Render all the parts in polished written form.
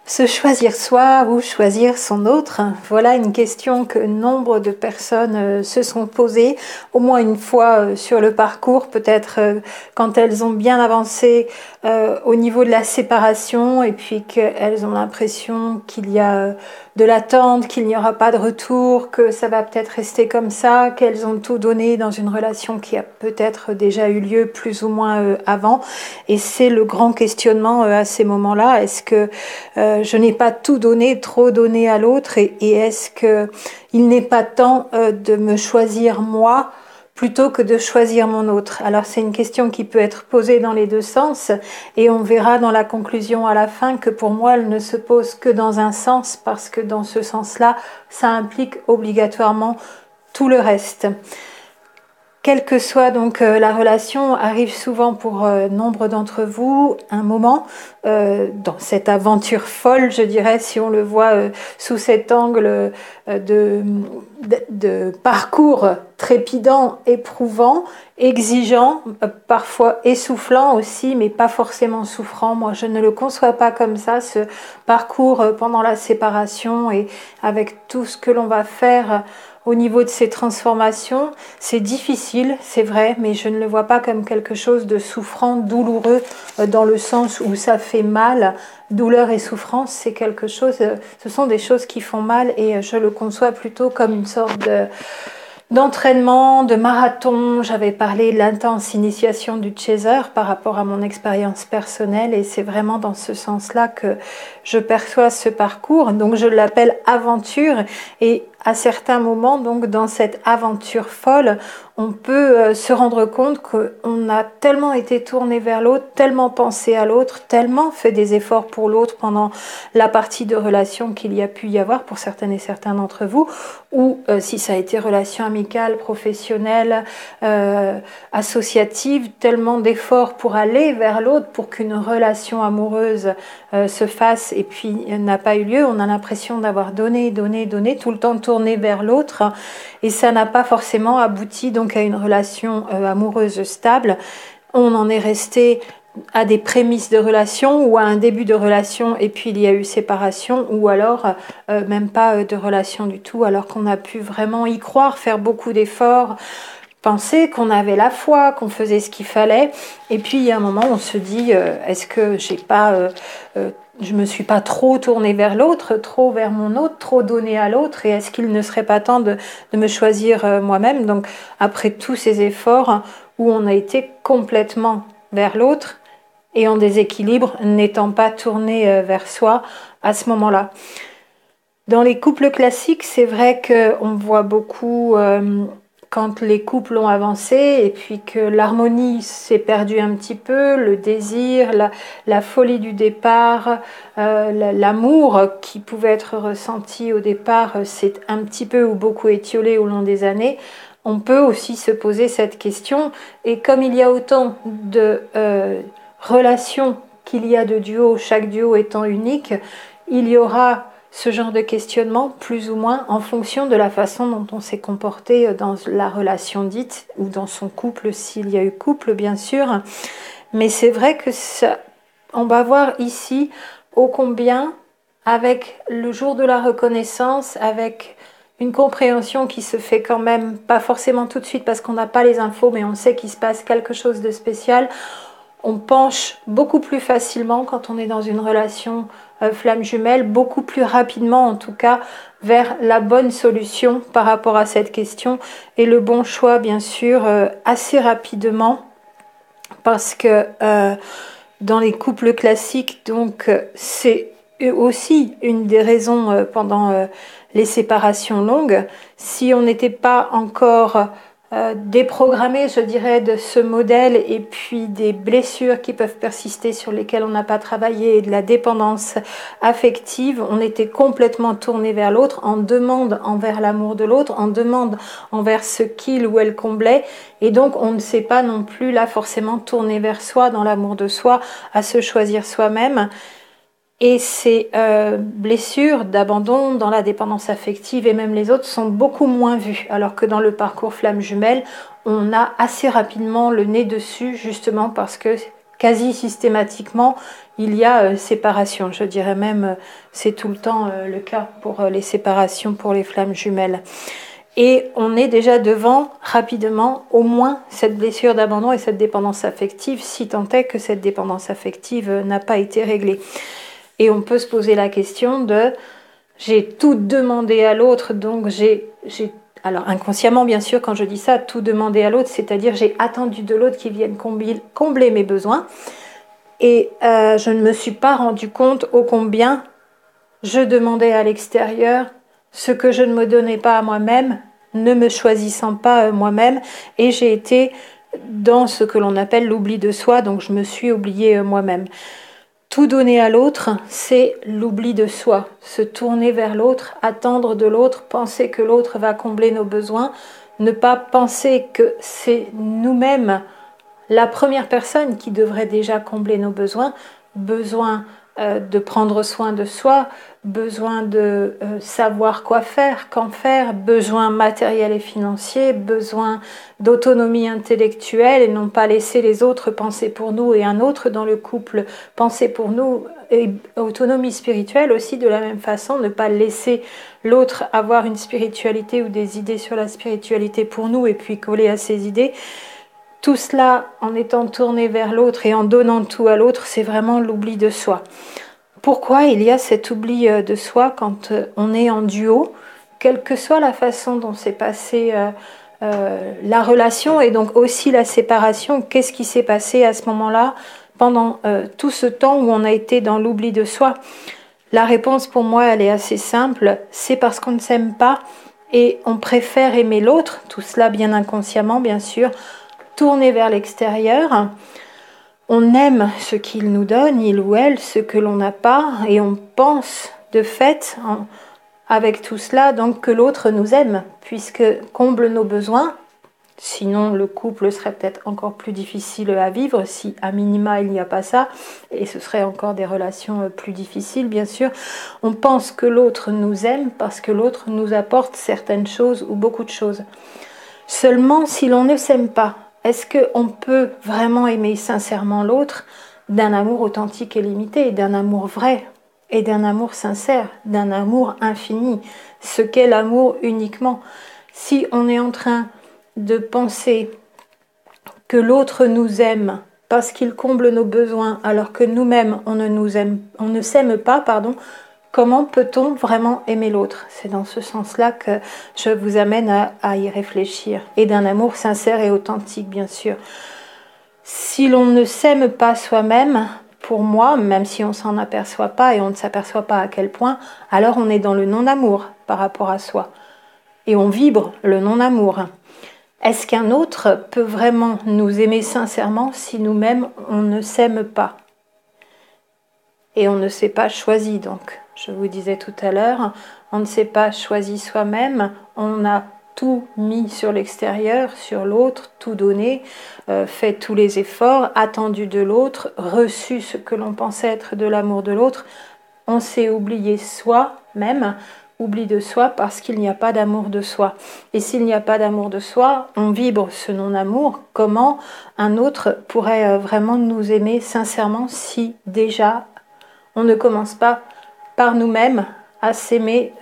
Se choisir soi ou choisir son autre, voilà une question que nombre de personnes se sont posées, au moins une fois sur le parcours, peut-être quand elles ont bien avancé au niveau de la séparation et puis qu'elles ont l'impression qu'il y a de l'attente, qu'il n'y aura pas de retour, que ça va peut-être rester comme ça, qu'elles ont tout donné dans une relation qui a peut-être déjà eu lieu plus ou moins avant. Et c'est le grand questionnement à ces moments-là. Est-ce que je n'ai pas tout donné, trop donné à l'autre et est-ce qu'il n'est pas temps de me choisir moi plutôt que de choisir mon autre? Alors c'est une question qui peut être posée dans les deux sens et on verra dans la conclusion à la fin que pour moi elle ne se pose que dans un sens parce que dans ce sens-là, ça implique obligatoirement tout le reste. Quelle que soit donc la relation, arrive souvent pour nombre d'entre vous un moment dans cette aventure folle, je dirais, si on le voit sous cet angle de parcours trépidant, éprouvant, exigeant, parfois essoufflant aussi, mais pas forcément souffrant. Moi, je ne le conçois pas comme ça, ce parcours pendant la séparation et avec tout ce que l'on va faire au niveau de ces transformations. C'est difficile, c'est vrai, mais je ne le vois pas comme quelque chose de souffrant, douloureux, dans le sens où ça fait mal. Douleur et souffrance, c'est quelque chose, ce sont des choses qui font mal et je le conçois plutôt comme une sorte d'entraînement, de marathon. J'avais parlé de l'intense initiation du chaser par rapport à mon expérience personnelle et c'est vraiment dans ce sens-là que je perçois ce parcours. Donc je l'appelle aventure et à certains moments, donc dans cette aventure folle, on peut se rendre compte qu'on a tellement été tourné vers l'autre, tellement pensé à l'autre, tellement fait des efforts pour l'autre pendant la partie de relation qu'il y a pu y avoir pour certaines et certains d'entre vous, ou si ça a été relation amicale, professionnelle, associative, tellement d'efforts pour aller vers l'autre, pour qu'une relation amoureuse se fasse et puis n'a pas eu lieu. On a l'impression d'avoir donné, tout le temps tourné vers l'autre et ça n'a pas forcément abouti donc à une relation amoureuse stable. On en est resté à des prémices de relation ou à un début de relation et puis il y a eu séparation ou alors même pas de relation du tout alors qu'on a pu vraiment y croire, faire beaucoup d'efforts, penser qu'on avait la foi, qu'on faisait ce qu'il fallait et puis il y a un moment où on se dit est-ce que je me suis pas trop tournée vers l'autre, trop vers mon autre, trop donnée à l'autre et est-ce qu'il ne serait pas temps de me choisir moi-même? Donc après tous ces efforts où on a été complètement vers l'autre et en déséquilibre, n'étant pas tourné vers soi à ce moment-là. Dans les couples classiques, c'est vrai qu'on voit beaucoup quand les couples ont avancé et puis que l'harmonie s'est perdue un petit peu, le désir, la folie du départ, l'amour qui pouvait être ressenti au départ s'est un petit peu ou beaucoup étiolé au long des années. On peut aussi se poser cette question et comme il y a autant de relations qu'il y a de duos, chaque duo étant unique, il y aura ce genre de questionnement plus ou moins en fonction de la façon dont on s'est comporté dans la relation dite ou dans son couple s'il y a eu couple bien sûr. Mais c'est vrai que on va voir ici ô combien avec le jour de la reconnaissance, avec une compréhension qui se fait quand même pas forcément tout de suite parce qu'on n'a pas les infos mais on sait qu'il se passe quelque chose de spécial. On penche beaucoup plus facilement quand on est dans une relation flamme jumelle, beaucoup plus rapidement en tout cas vers la bonne solution par rapport à cette question et le bon choix bien sûr assez rapidement parce que dans les couples classiques donc c'est aussi une des raisons pendant les séparations longues. Si on n'était pas encore déprogrammé, je dirais, de ce modèle et puis des blessures qui peuvent persister sur lesquelles on n'a pas travaillé et de la dépendance affective, on était complètement tourné vers l'autre, en demande envers l'amour de l'autre, en demande envers ce qu'il ou elle comblait et donc on ne s'est pas non plus là forcément tourné vers soi dans l'amour de soi, à se choisir soi-même. Et ces blessures d'abandon dans la dépendance affective et même les autres sont beaucoup moins vues. Alors que dans le parcours flamme jumelle, on a assez rapidement le nez dessus justement parce que quasi systématiquement, il y a séparation. Je dirais même, c'est tout le temps le cas pour les séparations pour les flammes jumelles. Et on est déjà devant, rapidement, au moins cette blessure d'abandon et cette dépendance affective, si tant est que cette dépendance affective n'a pas été réglée. Et on peut se poser la question de « j'ai tout demandé à l'autre, donc j'ai… » Alors inconsciemment, bien sûr, quand je dis ça, tout demander à l'autre, c'est-à-dire j'ai attendu de l'autre qu'il vienne combler mes besoins. Et je ne me suis pas rendu compte ô combien je demandais à l'extérieur ce que je ne me donnais pas à moi-même, ne me choisissant pas moi-même, et j'ai été dans ce que l'on appelle l'oubli de soi, donc je me suis oubliée moi-même. Tout donner à l'autre, c'est l'oubli de soi, se tourner vers l'autre, attendre de l'autre, penser que l'autre va combler nos besoins, ne pas penser que c'est nous-mêmes la première personne qui devrait déjà combler nos besoins, besoin de prendre soin de soi, besoin de savoir quoi faire, quand faire, besoin matériel et financier, besoin d'autonomie intellectuelle et non pas laisser les autres penser pour nous et un autre dans le couple penser pour nous, et autonomie spirituelle aussi de la même façon, ne pas laisser l'autre avoir une spiritualité ou des idées sur la spiritualité pour nous et puis coller à ses idées. Tout cela, en étant tourné vers l'autre et en donnant tout à l'autre, c'est vraiment l'oubli de soi. Pourquoi il y a cet oubli de soi quand on est en duo, quelle que soit la façon dont s'est passée la relation et donc aussi la séparation, qu'est-ce qui s'est passé à ce moment-là pendant tout ce temps où on a été dans l'oubli de soi? La réponse pour moi, elle est assez simple, c'est parce qu'on ne s'aime pas et on préfère aimer l'autre, tout cela bien inconsciemment bien sûr, tourner vers l'extérieur. On aime ce qu'il nous donne, il ou elle, ce que l'on n'a pas, et on pense de fait, avec tout cela, donc que l'autre nous aime, puisque comble nos besoins. Sinon, le couple serait peut-être encore plus difficile à vivre si, à minima, il n'y a pas ça, et ce serait encore des relations plus difficiles, bien sûr. On pense que l'autre nous aime parce que l'autre nous apporte certaines choses ou beaucoup de choses. Seulement, si l'on ne s'aime pas, est-ce qu'on peut vraiment aimer sincèrement l'autre d'un amour authentique et limité, d'un amour vrai et d'un amour sincère, d'un amour infini, ce qu'est l'amour uniquement? Si on est en train de penser que l'autre nous aime parce qu'il comble nos besoins alors que nous-mêmes on ne s'aime pas, comment peut-on vraiment aimer l'autre? C'est dans ce sens-là que je vous amène à y réfléchir. Et d'un amour sincère et authentique, bien sûr. Si l'on ne s'aime pas soi-même, pour moi, même si on ne s'en aperçoit pas et on ne s'aperçoit pas à quel point, alors on est dans le non-amour par rapport à soi. Et on vibre le non-amour. Est-ce qu'un autre peut vraiment nous aimer sincèrement si nous-mêmes on ne s'aime pas? Et on ne s'est pas choisi donc. Je vous disais tout à l'heure, on ne s'est pas choisi soi-même, on a tout mis sur l'extérieur, sur l'autre, tout donné, fait tous les efforts, attendu de l'autre, reçu ce que l'on pensait être de l'amour de l'autre. On s'est oublié soi-même, oubli de soi parce qu'il n'y a pas d'amour de soi. Et s'il n'y a pas d'amour de soi, on vibre ce non-amour. Comment un autre pourrait vraiment nous aimer sincèrement si déjà on ne commence pas par nous-mêmes à s'aimer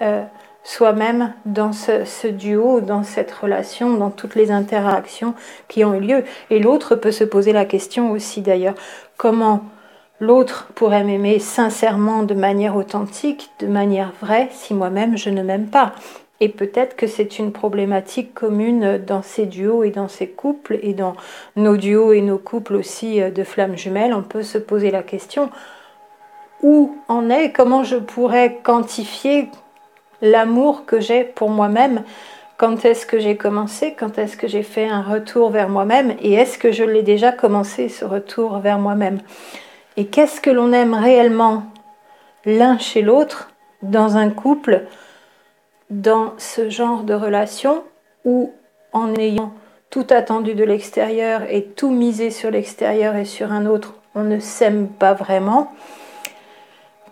soi-même dans ce duo, dans cette relation, dans toutes les interactions qui ont eu lieu. Et l'autre peut se poser la question aussi d'ailleurs, comment l'autre pourrait m'aimer sincèrement de manière authentique, de manière vraie, si moi-même je ne m'aime pas? Et peut-être que c'est une problématique commune dans ces duos et dans ces couples, et dans nos duos et nos couples aussi de flammes jumelles. On peut se poser la question, où en est, comment je pourrais quantifier l'amour que j'ai pour moi-même? Quand est-ce que j'ai commencé? Quand est-ce que j'ai fait un retour vers moi-même? Et est-ce que je l'ai déjà commencé, ce retour vers moi-même? Et qu'est-ce que l'on aime réellement l'un chez l'autre, dans un couple, dans ce genre de relation, où en ayant tout attendu de l'extérieur et tout misé sur l'extérieur et sur un autre, on ne s'aime pas vraiment?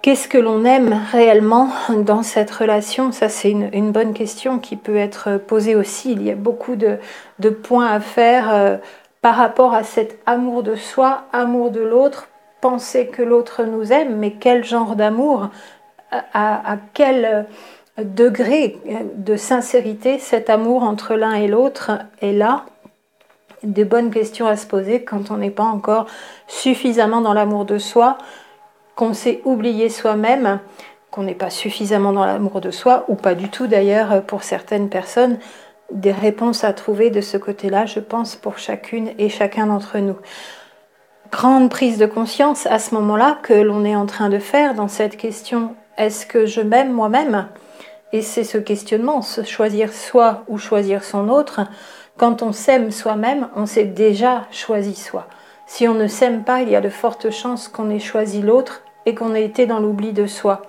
Qu'est-ce que l'on aime réellement dans cette relation? Ça, c'est une bonne question qui peut être posée aussi. Il y a beaucoup de points à faire par rapport à cet amour de soi, amour de l'autre, penser que l'autre nous aime, mais quel genre d'amour, à quel degré de sincérité cet amour entre l'un et l'autre est là. Des bonnes questions à se poser quand on n'est pas encore suffisamment dans l'amour de soi, qu'on s'est oublié soi-même, qu'on n'est pas suffisamment dans l'amour de soi, ou pas du tout d'ailleurs pour certaines personnes. Des réponses à trouver de ce côté-là, je pense, pour chacune et chacun d'entre nous. Grande prise de conscience à ce moment-là que l'on est en train de faire dans cette question, est-ce que je m'aime moi-même? Et c'est ce questionnement, se choisir soi ou choisir son autre. Quand on s'aime soi-même, on s'est déjà choisi soi. Si on ne s'aime pas, il y a de fortes chances qu'on ait choisi l'autre et qu'on ait été dans l'oubli de soi.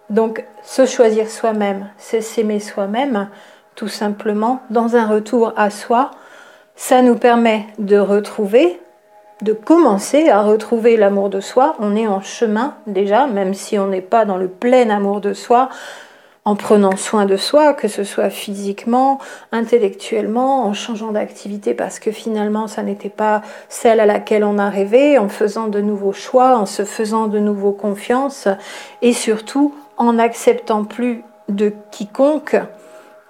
Donc, se choisir soi-même, c'est s'aimer soi-même, tout simplement, dans un retour à soi. Ça nous permet de retrouver, de commencer à retrouver l'amour de soi. On est en chemin déjà, même si on n'est pas dans le plein amour de soi, en prenant soin de soi, que ce soit physiquement, intellectuellement, en changeant d'activité parce que finalement ça n'était pas celle à laquelle on a rêvé, en faisant de nouveaux choix, en se faisant de nouveau confiance et surtout en n'acceptant plus de quiconque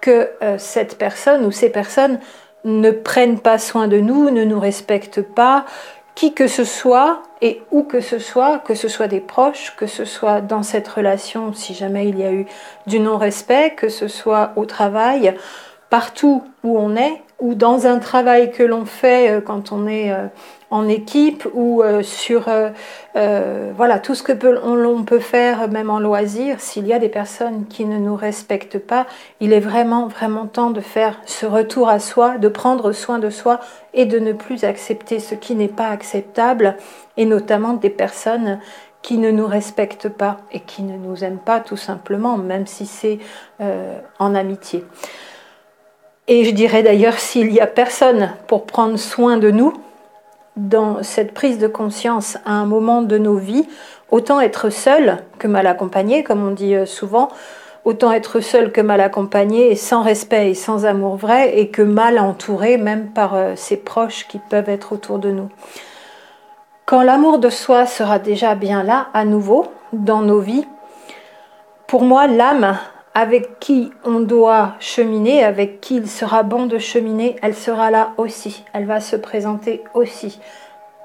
que cette personne ou ces personnes ne prennent pas soin de nous, ne nous respectent pas, qui que ce soit et où que ce soit des proches, que ce soit dans cette relation, si jamais il y a eu du non-respect, que ce soit au travail, partout où on est, ou dans un travail que l'on fait quand on est en équipe, ou sur voilà, tout ce que l'on peut faire, même en loisir. S'il y a des personnes qui ne nous respectent pas, il est vraiment, vraiment temps de faire ce retour à soi, de prendre soin de soi et de ne plus accepter ce qui n'est pas acceptable, et notamment des personnes qui ne nous respectent pas et qui ne nous aiment pas tout simplement, même si c'est en amitié. Et je dirais d'ailleurs, s'il n'y a personne pour prendre soin de nous, dans cette prise de conscience à un moment de nos vies, autant être seul que mal accompagné, comme on dit souvent, autant être seul que mal accompagné, et sans respect et sans amour vrai, et que mal entouré, même par ses proches qui peuvent être autour de nous. Quand l'amour de soi sera déjà bien là, à nouveau, dans nos vies, pour moi, l'âme avec qui on doit cheminer, avec qui il sera bon de cheminer, elle sera là aussi, elle va se présenter aussi,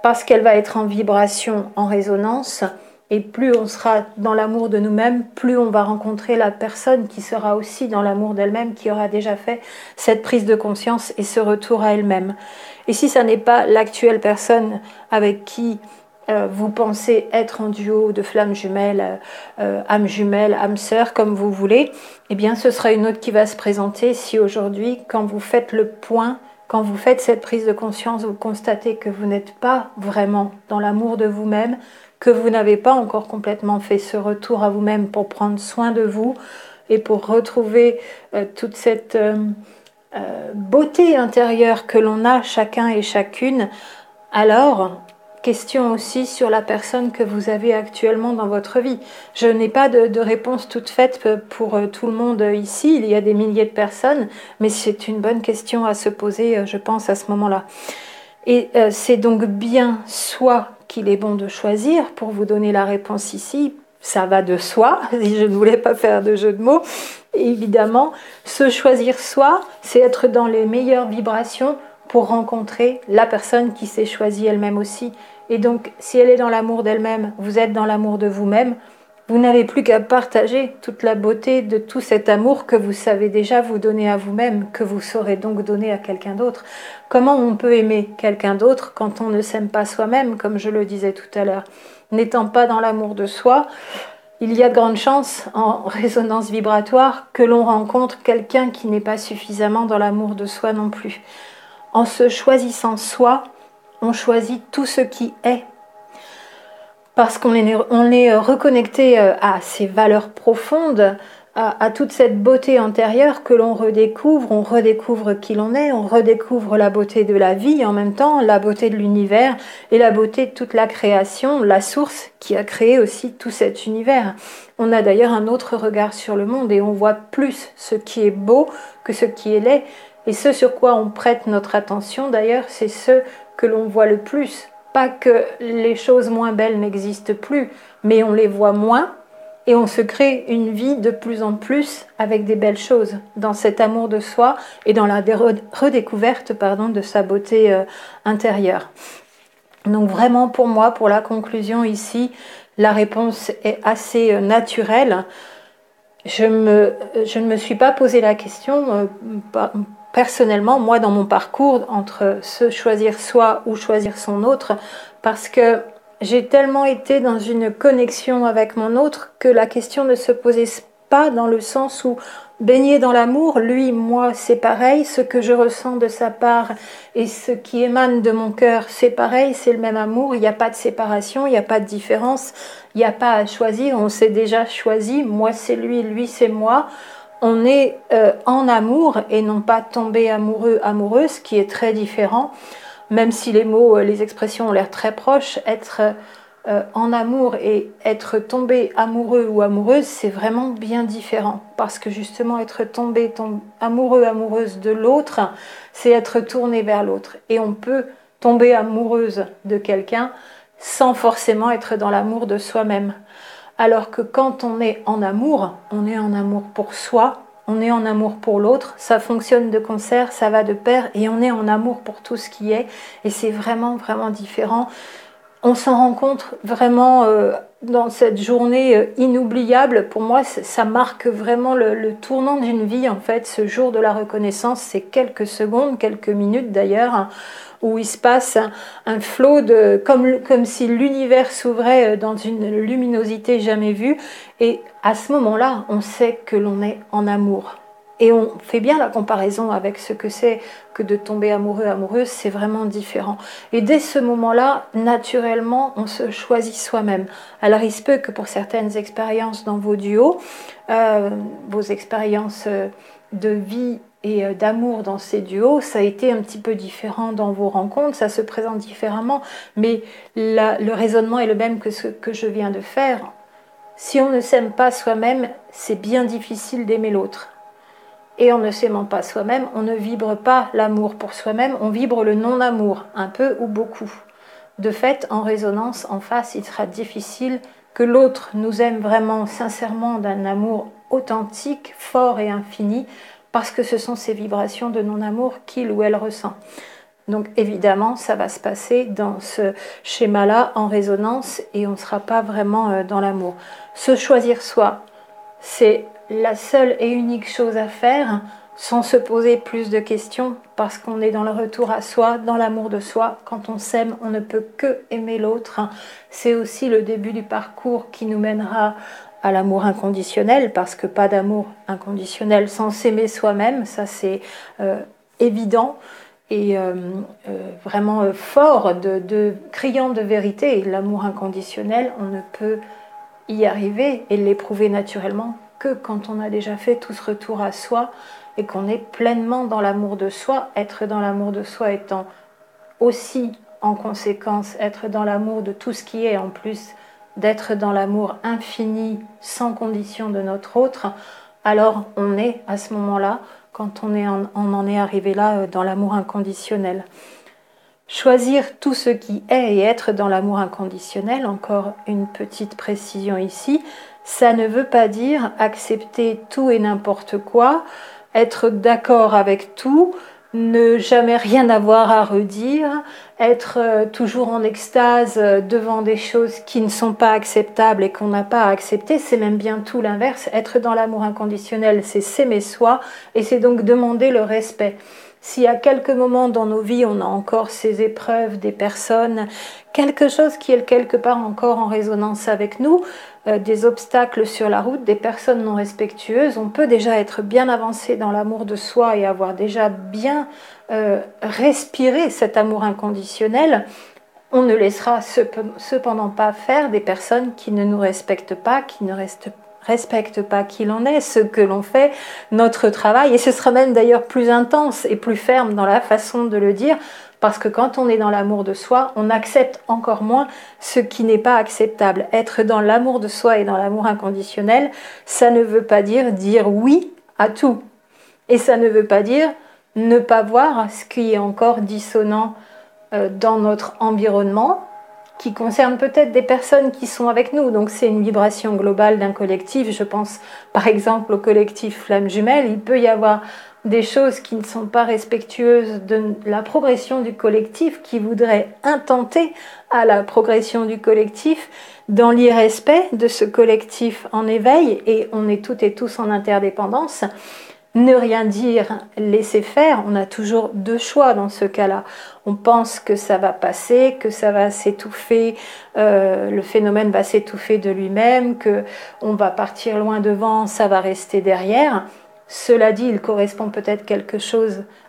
parce qu'elle va être en vibration, en résonance, et plus on sera dans l'amour de nous-mêmes, plus on va rencontrer la personne qui sera aussi dans l'amour d'elle-même, qui aura déjà fait cette prise de conscience et ce retour à elle-même. Et si ça n'est pas l'actuelle personne avec qui vous pensez être en duo de flammes jumelles, âme sœur, comme vous voulez, eh bien ce sera une autre qui va se présenter si aujourd'hui, quand vous faites le point, quand vous faites cette prise de conscience, vous constatez que vous n'êtes pas vraiment dans l'amour de vous-même, que vous n'avez pas encore complètement fait ce retour à vous-même pour prendre soin de vous et pour retrouver toute cette beauté intérieure que l'on a chacun et chacune, alors question aussi sur la personne que vous avez actuellement dans votre vie. Je n'ai pas de réponse toute faite pour tout le monde ici, il y a des milliers de personnes, mais c'est une bonne question à se poser, je pense, à ce moment-là. Et c'est donc bien soi qu'il est bon de choisir, pour vous donner la réponse ici, ça va de soi, si je ne voulais pas faire de jeu de mots. Évidemment, se choisir soi, c'est être dans les meilleures vibrations pour rencontrer la personne qui s'est choisie elle-même aussi. Et donc, si elle est dans l'amour d'elle-même, vous êtes dans l'amour de vous-même, vous n'avez plus qu'à partager toute la beauté de tout cet amour que vous savez déjà vous donner à vous-même, que vous saurez donc donner à quelqu'un d'autre. Comment on peut aimer quelqu'un d'autre quand on ne s'aime pas soi-même, comme je le disais tout à l'heure? N'étant pas dans l'amour de soi, il y a de grandes chances, en résonance vibratoire, que l'on rencontre quelqu'un qui n'est pas suffisamment dans l'amour de soi non plus. En se choisissant soi, on choisit tout ce qui est. Parce qu'on est reconnecté à ces valeurs profondes, à toute cette beauté antérieure que l'on redécouvre. On redécouvre qui l'on est, on redécouvre la beauté de la vie en même temps, la beauté de l'univers et la beauté de toute la création, la source qui a créé aussi tout cet univers. On a d'ailleurs un autre regard sur le monde et on voit plus ce qui est beau que ce qui est laid. Et ce sur quoi on prête notre attention, d'ailleurs, c'est ce que l'on voit le plus. Pas que les choses moins belles n'existent plus, mais on les voit moins et on se crée une vie de plus en plus avec des belles choses, dans cet amour de soi et dans la redécouverte de sa beauté intérieure. Donc vraiment pour moi, pour la conclusion ici, la réponse est assez naturelle. Je ne me suis pas posé la question, personnellement, moi dans mon parcours, entre se choisir soi ou choisir son autre, parce que j'ai tellement été dans une connexion avec mon autre que la question ne se posait pas dans le sens où baigner dans l'amour, lui, moi, c'est pareil, ce que je ressens de sa part et ce qui émane de mon cœur, c'est pareil, c'est le même amour, il n'y a pas de séparation, il n'y a pas de différence, il n'y a pas à choisir, on s'est déjà choisi, moi c'est lui, lui c'est moi. On est en amour et non pas tombé amoureux, amoureuse, ce qui est très différent. Même si les mots, les expressions ont l'air très proches, être en amour et être tombé amoureux ou amoureuse, c'est vraiment bien différent. Parce que justement, être tombé amoureux, amoureuse de l'autre, c'est être tourné vers l'autre. Et on peut tomber amoureuse de quelqu'un sans forcément être dans l'amour de soi-même. Alors que quand on est en amour pour soi, on est en amour pour l'autre, ça fonctionne de concert, ça va de pair, et on est en amour pour tout ce qui est, et c'est vraiment, vraiment différent. On s'en rend compte vraiment dans cette journée inoubliable. Pour moi, ça marque vraiment le tournant d'une vie, en fait, ce jour de la reconnaissance, c'est quelques secondes, quelques minutes d'ailleurs, où il se passe un flot comme si l'univers s'ouvrait dans une luminosité jamais vue. Et à ce moment-là, on sait que l'on est en amour. Et on fait bien la comparaison avec ce que c'est que de tomber amoureux, amoureuse, c'est vraiment différent. Et dès ce moment-là, naturellement, on se choisit soi-même. Alors il se peut que pour certaines expériences dans vos duos, vos expériences de vie et d'amour dans ces duos, ça a été un petit peu différent dans vos rencontres, ça se présente différemment, mais le raisonnement est le même que ce que je viens de faire. Si on ne s'aime pas soi-même, c'est bien difficile d'aimer l'autre. Et en ne s'aimant pas soi-même, on ne vibre pas l'amour pour soi-même, on vibre le non-amour, un peu ou beaucoup. De fait, en résonance, en face, il sera difficile que l'autre nous aime vraiment sincèrement d'un amour authentique, fort et infini, parce que ce sont ces vibrations de non-amour qu'il ou elle ressent. Donc évidemment, ça va se passer dans ce schéma-là, en résonance, et on ne sera pas vraiment dans l'amour. Se choisir soi, c'est la seule et unique chose à faire sans se poser plus de questions, parce qu'on est dans le retour à soi, dans l'amour de soi. Quand on s'aime, on ne peut que aimer l'autre. C'est aussi le début du parcours qui nous mènera à l'amour inconditionnel, parce que pas d'amour inconditionnel sans s'aimer soi-même, ça c'est évident et vraiment fort, criant de vérité. L'amour inconditionnel, on ne peut y arriver et l'éprouver naturellement que quand on a déjà fait tout ce retour à soi et qu'on est pleinement dans l'amour de soi. Être dans l'amour de soi étant aussi en conséquence être dans l'amour de tout ce qui est, en plus d'être dans l'amour infini sans condition de notre autre, alors on est à ce moment-là, quand on en est arrivé là, dans l'amour inconditionnel. Choisir tout ce qui est et être dans l'amour inconditionnel, encore une petite précision ici, ça ne veut pas dire accepter tout et n'importe quoi, être d'accord avec tout, ne jamais rien avoir à redire, être toujours en extase devant des choses qui ne sont pas acceptables et qu'on n'a pas à accepter, c'est même bien tout l'inverse. Être dans l'amour inconditionnel, c'est s'aimer soi et c'est donc demander le respect. Si à quelques moments dans nos vies, on a encore ces épreuves, des personnes, quelque chose qui est quelque part encore en résonance avec nous, des obstacles sur la route, des personnes non respectueuses, on peut déjà être bien avancé dans l'amour de soi et avoir déjà bien respiré cet amour inconditionnel. On ne laissera cependant pas faire des personnes qui ne nous respectent pas, qui ne respecte pas qui l'on est, ce que l'on fait, notre travail, et ce sera même d'ailleurs plus intense et plus ferme dans la façon de le dire, parce que quand on est dans l'amour de soi, on accepte encore moins ce qui n'est pas acceptable. Être dans l'amour de soi et dans l'amour inconditionnel, ça ne veut pas dire oui à tout. Et ça ne veut pas dire ne pas voir ce qui est encore dissonant dans notre environnement, qui concerne peut-être des personnes qui sont avec nous. Donc c'est une vibration globale d'un collectif. Je pense par exemple au collectif Flamme Jumelle. Il peut y avoir des choses qui ne sont pas respectueuses de la progression du collectif, qui voudraient intenter à la progression du collectif dans l'irrespect de ce collectif en éveil, et on est toutes et tous en interdépendance. Ne rien dire, laisser faire, on a toujours deux choix dans ce cas-là. On pense que ça va passer, que ça va s'étouffer, le phénomène va s'étouffer de lui-même, que on va partir loin devant, ça va rester derrière. Cela dit, il correspond peut-être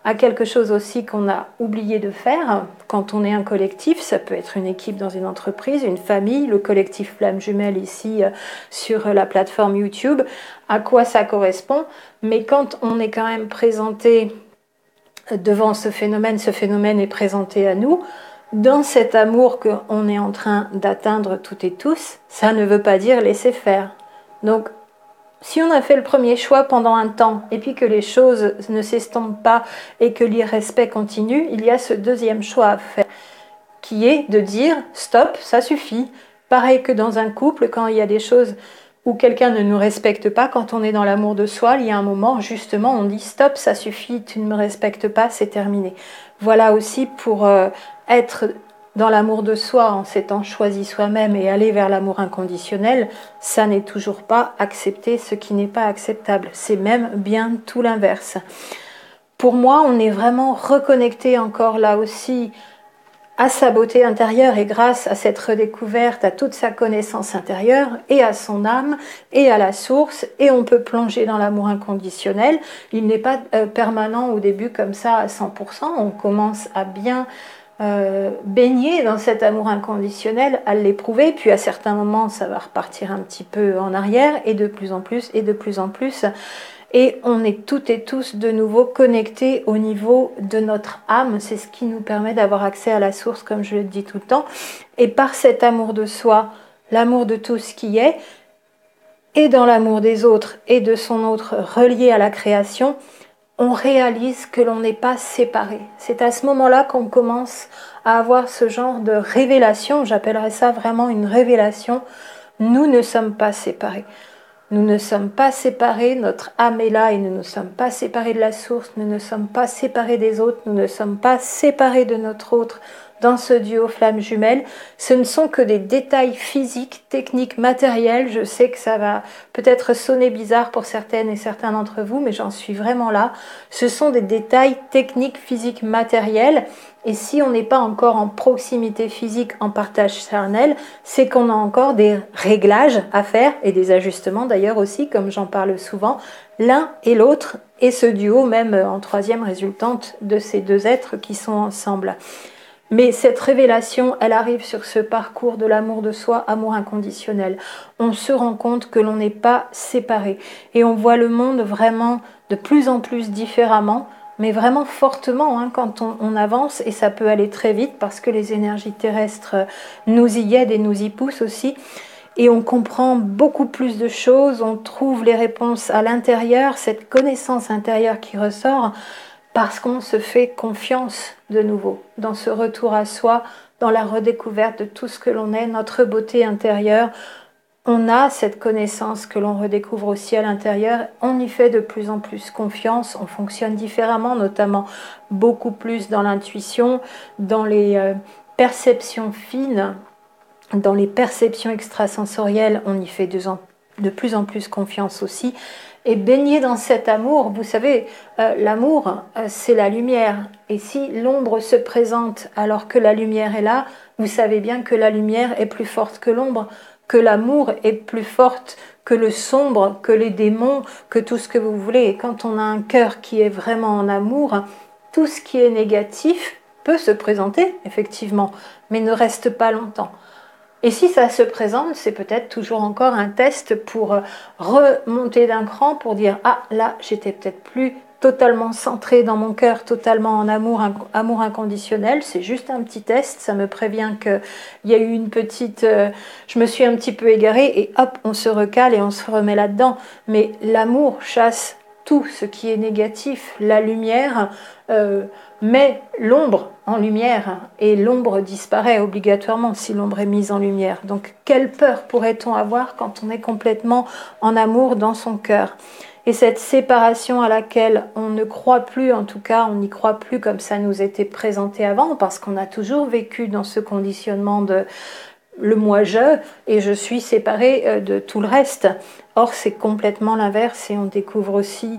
à quelque chose aussi qu'on a oublié de faire. Quand on est un collectif, ça peut être une équipe dans une entreprise, une famille, le collectif Flamme Jumelle ici sur la plateforme YouTube, à quoi ça correspond. Mais quand on est quand même présenté devant ce phénomène est présenté à nous, dans cet amour qu'on est en train d'atteindre toutes et tous, ça ne veut pas dire laisser faire. Donc, si on a fait le premier choix pendant un temps et puis que les choses ne s'estompent pas et que l'irrespect continue, il y a ce deuxième choix à faire, qui est de dire stop, ça suffit. Pareil que dans un couple, quand il y a des choses où quelqu'un ne nous respecte pas, quand on est dans l'amour de soi, il y a un moment, justement, on dit stop, ça suffit, tu ne me respectes pas, c'est terminé. Voilà aussi pour être dans l'amour de soi, en s'étant choisi soi-même et aller vers l'amour inconditionnel, ça n'est toujours pas accepter ce qui n'est pas acceptable. C'est même bien tout l'inverse. Pour moi, on est vraiment reconnecté encore là aussi à sa beauté intérieure, et grâce à cette redécouverte, à toute sa connaissance intérieure, et à son âme, et à la source, et on peut plonger dans l'amour inconditionnel. Il n'est pas permanent au début comme ça à 100%, on commence à bien baigner dans cet amour inconditionnel, à l'éprouver, puis à certains moments ça va repartir un petit peu en arrière, et de plus en plus, et de plus en plus, et on est toutes et tous de nouveau connectés au niveau de notre âme. C'est ce qui nous permet d'avoir accès à la source, comme je le dis tout le temps, et par cet amour de soi, l'amour de tout ce qui est, et dans l'amour des autres et de son autre relié à la création, on réalise que l'on n'est pas séparé. C'est à ce moment-là qu'on commence à avoir ce genre de révélation, j'appellerais ça vraiment une révélation. Nous ne sommes pas séparés. Nous ne sommes pas séparés, notre âme est là et nous ne sommes pas séparés de la source, nous ne sommes pas séparés des autres, nous ne sommes pas séparés de notre autre dans ce duo Flamme Jumelle. Ce ne sont que des détails physiques, techniques, matériels. Je sais que ça va peut-être sonner bizarre pour certaines et certains d'entre vous, mais j'en suis vraiment là. Ce sont des détails techniques, physiques, matériels. Et si on n'est pas encore en proximité physique, en partage charnel, c'est qu'on a encore des réglages à faire et des ajustements d'ailleurs aussi, comme j'en parle souvent, l'un et l'autre, et ce duo même en troisième résultante de ces deux êtres qui sont ensemble. Mais cette révélation, elle arrive sur ce parcours de l'amour de soi, amour inconditionnel. On se rend compte que l'on n'est pas séparés et on voit le monde vraiment de plus en plus différemment, mais vraiment fortement quand on avance, et ça peut aller très vite parce que les énergies terrestres nous y aident et nous y poussent aussi. Et on comprend beaucoup plus de choses, on trouve les réponses à l'intérieur, cette connaissance intérieure qui ressort, parce qu'on se fait confiance de nouveau dans ce retour à soi, dans la redécouverte de tout ce que l'on est, notre beauté intérieure. On a cette connaissance que l'on redécouvre aussi à l'intérieur, on y fait de plus en plus confiance, on fonctionne différemment, notamment beaucoup plus dans l'intuition, dans les perceptions fines, dans les perceptions extrasensorielles, on y fait de plus en plus confiance aussi. Et baigner dans cet amour, vous savez, l'amour, c'est la lumière. Et si l'ombre se présente alors que la lumière est là, vous savez bien que la lumière est plus forte que l'ombre, que l'amour est plus forte que le sombre, que les démons, que tout ce que vous voulez. Et quand on a un cœur qui est vraiment en amour, tout ce qui est négatif peut se présenter, effectivement, mais ne reste pas longtemps. Et si ça se présente, c'est peut-être toujours encore un test pour remonter d'un cran, pour dire « Ah, là, j'étais peut-être plus totalement centrée dans mon cœur, totalement en amour inconditionnel. C'est juste un petit test, ça me prévient qu'il y a eu une petite... je me suis un petit peu égarée et hop, on se recale et on se remet là-dedans. » Mais l'amour chasse tout ce qui est négatif. La lumière met l'ombre en lumière et l'ombre disparaît obligatoirement si l'ombre est mise en lumière. Donc quelle peur pourrait-on avoir quand on est complètement en amour dans son cœur? Et cette séparation à laquelle on ne croit plus, en tout cas on n'y croit plus comme ça nous était présenté avant, parce qu'on a toujours vécu dans ce conditionnement de le moi-je et je suis séparée de tout le reste. Or c'est complètement l'inverse et on découvre aussi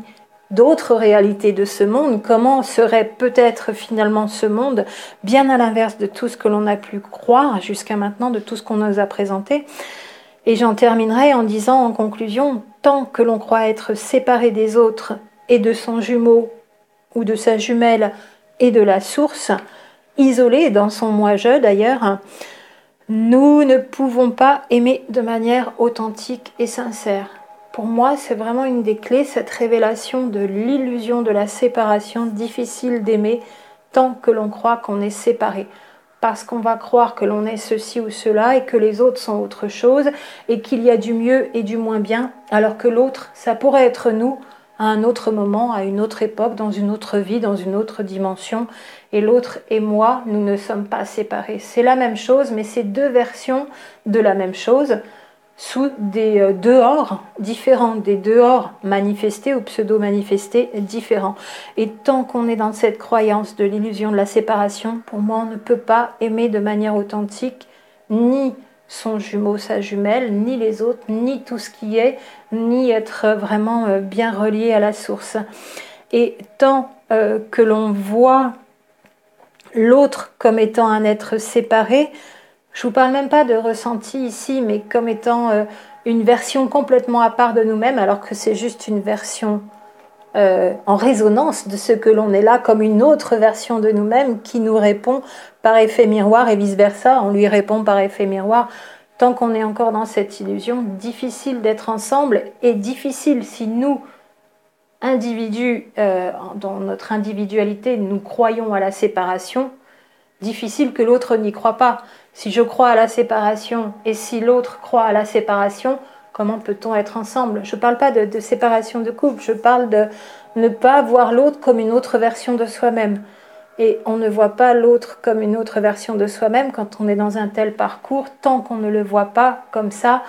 d'autres réalités de ce monde, comment serait peut-être finalement ce monde, bien à l'inverse de tout ce que l'on a pu croire jusqu'à maintenant, de tout ce qu'on nous a présenté. Et j'en terminerai en disant en conclusion, tant que l'on croit être séparé des autres et de son jumeau ou de sa jumelle et de la source, isolé dans son moi-je d'ailleurs, nous ne pouvons pas aimer de manière authentique et sincère. Pour moi, c'est vraiment une des clés, cette révélation de l'illusion de la séparation, difficile d'aimer tant que l'on croit qu'on est séparé. Parce qu'on va croire que l'on est ceci ou cela et que les autres sont autre chose et qu'il y a du mieux et du moins bien, alors que l'autre, ça pourrait être nous à un autre moment, à une autre époque, dans une autre vie, dans une autre dimension. Et l'autre et moi, nous ne sommes pas séparés. C'est la même chose, mais c'est deux versions de la même chose, sous des dehors différents, des dehors manifestés ou pseudo-manifestés différents. Et tant qu'on est dans cette croyance de l'illusion de la séparation, pour moi, on ne peut pas aimer de manière authentique ni son jumeau, sa jumelle, ni les autres, ni tout ce qui est, ni être vraiment bien relié à la source. Et tant que l'on voit l'autre comme étant un être séparé, je vous parle même pas de ressenti ici, mais comme étant une version complètement à part de nous-mêmes, alors que c'est juste une version en résonance de ce que l'on est là, comme une autre version de nous-mêmes qui nous répond par effet miroir et vice-versa, on lui répond par effet miroir. Tant qu'on est encore dans cette illusion, difficile d'être ensemble et difficile si nous, individus, dans notre individualité, nous croyons à la séparation, difficile que l'autre n'y croit pas. Si je crois à la séparation et si l'autre croit à la séparation, comment peut-on être ensemble? Je ne parle pas de séparation de couple, je parle de ne pas voir l'autre comme une autre version de soi-même. Et on ne voit pas l'autre comme une autre version de soi-même quand on est dans un tel parcours, tant qu'on ne le voit pas comme ça,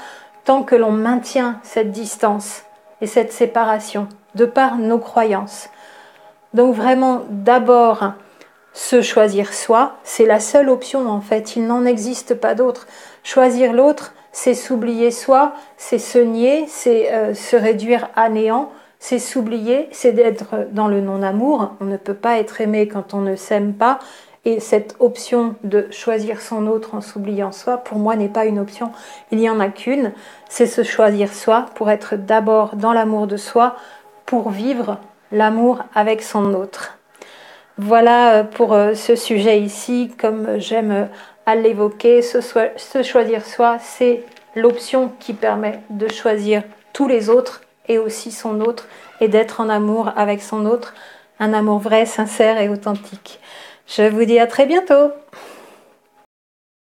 tant que l'on maintient cette distance et cette séparation de par nos croyances. Donc vraiment, d'abord, se choisir soi, c'est la seule option en fait, il n'en existe pas d'autre. Choisir l'autre, c'est s'oublier soi, c'est se nier, c'est se réduire à néant, c'est s'oublier, c'est d'être dans le non-amour. On ne peut pas être aimé quand on ne s'aime pas. Et cette option de choisir son autre en s'oubliant soi, pour moi, n'est pas une option. Il n'y en a qu'une, c'est se choisir soi pour être d'abord dans l'amour de soi, pour vivre l'amour avec son autre. Voilà pour ce sujet ici, comme j'aime à l'évoquer, se choisir soi, c'est l'option qui permet de choisir tous les autres et aussi son autre et d'être en amour avec son autre, un amour vrai, sincère et authentique. Je vous dis à très bientôt.